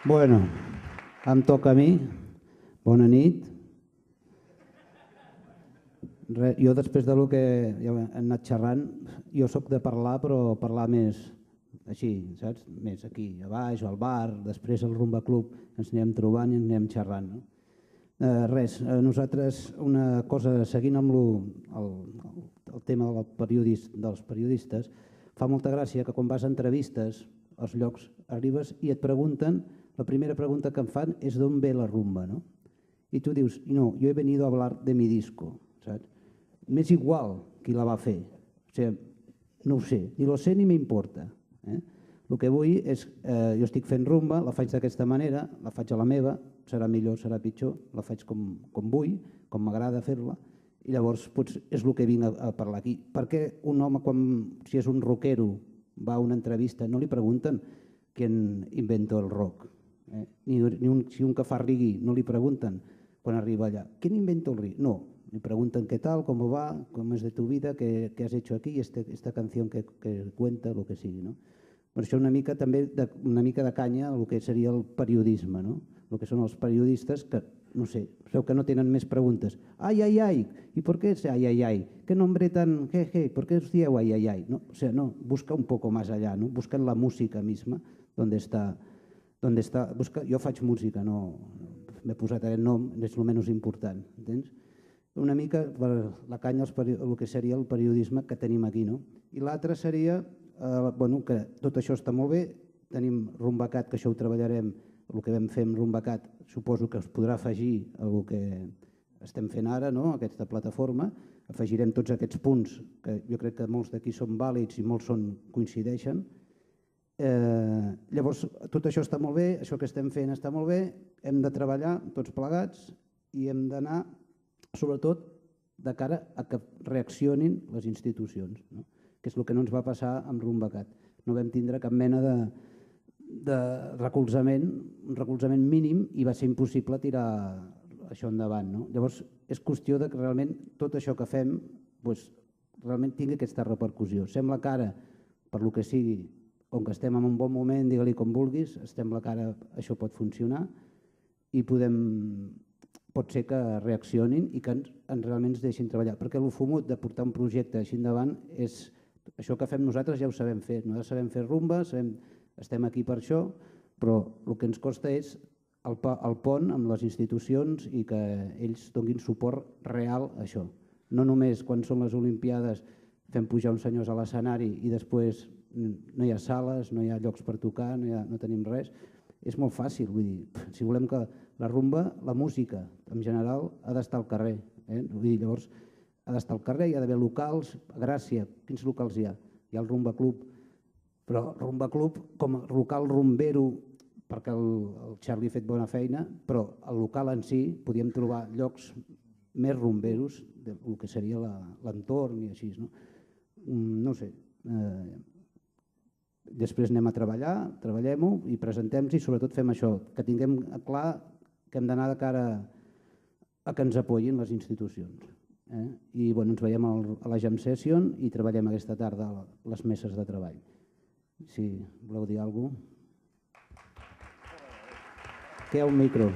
Bueno, em toca a mi. Bona nit. Jo després del que ja hem anat xerrant, jo sóc de parlar, però parlar més així, saps? Més aquí, a baix, al bar, després al Rumba Club ens anirem trobant i ens anirem xerrant. No? Nosaltres una cosa, seguint amb el tema dels periodistes, fa molta gràcia que quan vas a entrevistes als llocs arribes i et pregunten, la primera pregunta que em fan és d'on ve la rumba, no? I tu dius, no, yo he venido a hablar de mi disco, saps? M'és igual qui la va fer, o sigui, no ho sé, ni lo sé ni m'importa. El que vull és, jo estic fent rumba, la faig d'aquesta manera, la faig a la meva, serà millor, serà pitjor, la faig com vull, com m'agrada fer-la, i llavors és el que vinc a parlar aquí. Per què un home, si és un rockero, va a una entrevista, no li pregunten qui inventó el rock? Si un que fa reggae no li pregunten quan arriba allà, ¿quién inventó el reggae? No, le preguntan qué tal, cómo va, cómo es de tu vida, qué has hecho aquí, esta canción que cuenta, lo que sigui. No? Per això una mica també una mica de canya el que seria el periodisme, no? El que són els periodistes que, no sé, sabeu que no tenen més preguntes. Ai, ai, ai, ¿y por qué ese ai, ai, ai? ¿Qué nombre tan jeje? ¿Por qué os dieu ai, ai, ai? No, o sea, no, busca un poco más allá, ¿no? Busca en la música misma, donde está. Jo faig música, no m'he posat aquest nom, és el menys important, entens? Una mica per la canya el que seria el periodisme que tenim aquí, no? I l'altre seria que tot això està molt bé, tenim Rumbacat, que això ho treballarem, el que vam fer amb Rumbacat suposo que es podrà afegir al que estem fent ara, aquesta plataforma, afegirem tots aquests punts que jo crec que molts d'aquí són vàlids i molts coincideixen. Llavors tot això està molt bé, això que estem fent està molt bé, hem de treballar tots plegats i hem d'anar sobretot de cara a que reaccionin les institucions, que és el que no ens va passar amb Rumbacat. No vam tindre cap mena de recolzament, un recolzament mínim, i va ser impossible tirar això endavant. Llavors és qüestió que realment tot això que fem realment tingui aquesta repercussió. Sembla que ara, per lo que sigui, on que estem en un bon moment, digue-li com vulguis, sembla que ara això pot funcionar i pot ser que reaccionin i que realment ens deixin treballar. Perquè el fumut de portar un projecte així endavant és això que fem nosaltres, ja ho sabem fer. Nosaltres sabem fer rumba, estem aquí per això, però el que ens costa és el pont amb les institucions i que ells donin suport real a això. No només quan són les Olimpiades fem pujar uns senyors a l'escenari i després no hi ha sales, no hi ha llocs per tocar, no tenim res. És molt fàcil, vull dir, si volem que la rumba, la música en general, ha d'estar al carrer. Llavors ha d'estar al carrer, hi ha d'haver locals. A Gràcia, quins locals hi ha? Hi ha el Rumba Club, però el Rumba Club com a local rumbero, perquè el Charlie ha fet bona feina, però el local en si podíem trobar llocs més rumberos del que seria l'entorn i així. No sé. Després anem a treballar, treballem-ho i presentem-nos i sobretot fem això, que tinguem clar que hem d'anar de cara a que ens apoyin les institucions. I ens veiem a la Jam Session i treballem aquesta tarda a les meses de treball. Si voleu dir alguna cosa. Que hi ha un micro.